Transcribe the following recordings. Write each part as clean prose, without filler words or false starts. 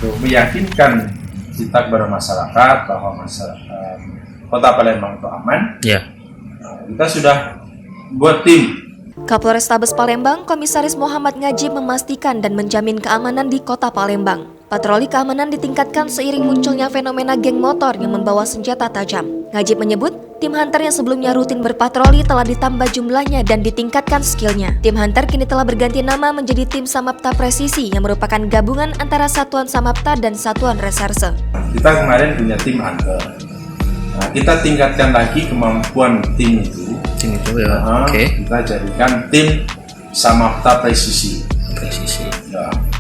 untuk meyakinkan kita kepada masyarakat bahwa Kota Palembang itu aman. Kita sudah buat tim. Kapolrestabes Palembang, Komisaris Muhammad Ngajib memastikan dan menjamin keamanan di Kota Palembang. Patroli keamanan ditingkatkan seiring munculnya fenomena geng motor yang membawa senjata tajam. Ngajib menyebut, tim hunter yang sebelumnya rutin berpatroli telah ditambah jumlahnya dan ditingkatkan skillnya. Tim hunter kini telah berganti nama menjadi Tim Samapta Presisi yang merupakan gabungan antara Satuan Samapta dan Satuan Reserse. Kita kemarin punya tim hunter. Nah, kita tingkatkan lagi kemampuan tim itu. Kita jadikan tim Samapta Presisi.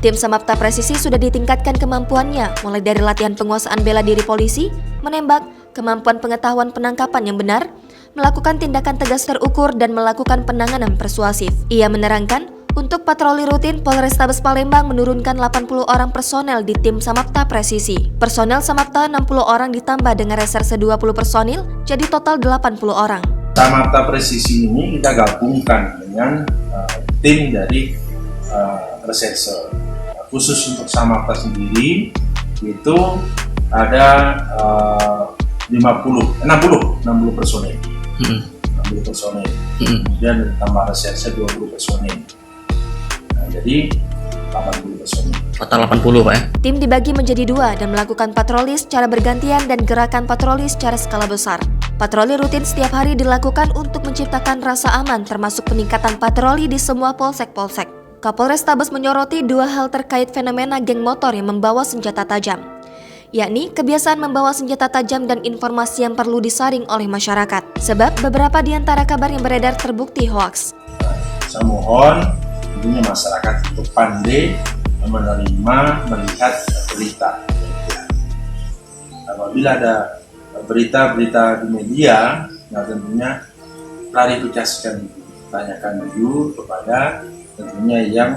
Tim Samapta Presisi sudah ditingkatkan kemampuannya, mulai dari latihan penguasaan bela diri polisi, menembak, kemampuan pengetahuan penangkapan yang benar, melakukan tindakan tegas terukur, dan melakukan penanganan persuasif. Ia menerangkan, untuk patroli rutin, Polrestabes Palembang menurunkan 80 orang personel di tim Samapta Presisi. Personel Samapta 60 orang ditambah dengan reserse 20 personil, jadi total 80 orang. Samapta Presisi ini kita gabungkan dengan tim dari reserse. Khusus untuk Samapta sendiri itu ada 60 personil. 60 personil. Kemudian ditambah reserse 20 personil. Nah, jadi 80 personil. Total 80, Pak ya? Tim dibagi menjadi 2 dan melakukan patroli secara bergantian dan gerakan patroli secara skala besar. Patroli rutin setiap hari dilakukan untuk menciptakan rasa aman termasuk peningkatan patroli di semua polsek-polsek. Kapolrestabes menyoroti 2 hal terkait fenomena geng motor yang membawa senjata tajam, yakni kebiasaan membawa senjata tajam dan informasi yang perlu disaring oleh masyarakat. Sebab beberapa di antara kabar yang beredar terbukti hoaks. Saya mohon tentunya masyarakat untuk pandai menerima, melihat berita. Apabila ada berita-berita di media, nah tentunya klarifikasikan dulu, tanyakan dulu kepada tentunya yang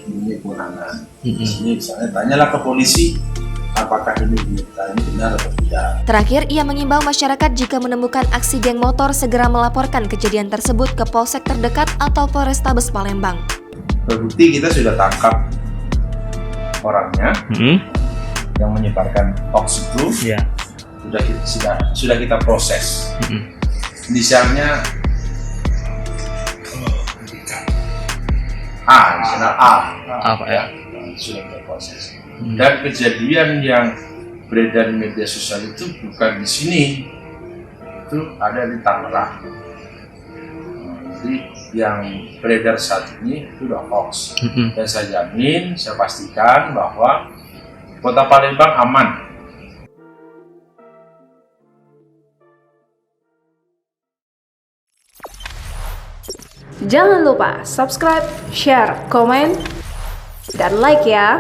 mempunyai kewenangan. Di sini misalnya tanyalah ke polisi apakah ini berita ini benar atau tidak. Terakhir, ia mengimbau masyarakat jika menemukan aksi geng motor segera melaporkan kejadian tersebut ke polsek terdekat atau Polrestabes Palembang. Terbukti kita sudah tangkap orangnya yang menyebarkan hoax itu. Sudah kita proses. Inisialnya misalnya Pak ya? Sudah kita proses. Dan kejadian yang beredar di media sosial itu bukan di sini, itu ada di Tangerang. Jadi yang beredar saat ini itu udah hoax. Dan saya jamin, saya pastikan bahwa Kota Palembang aman. Jangan lupa subscribe, share, komen, dan like ya.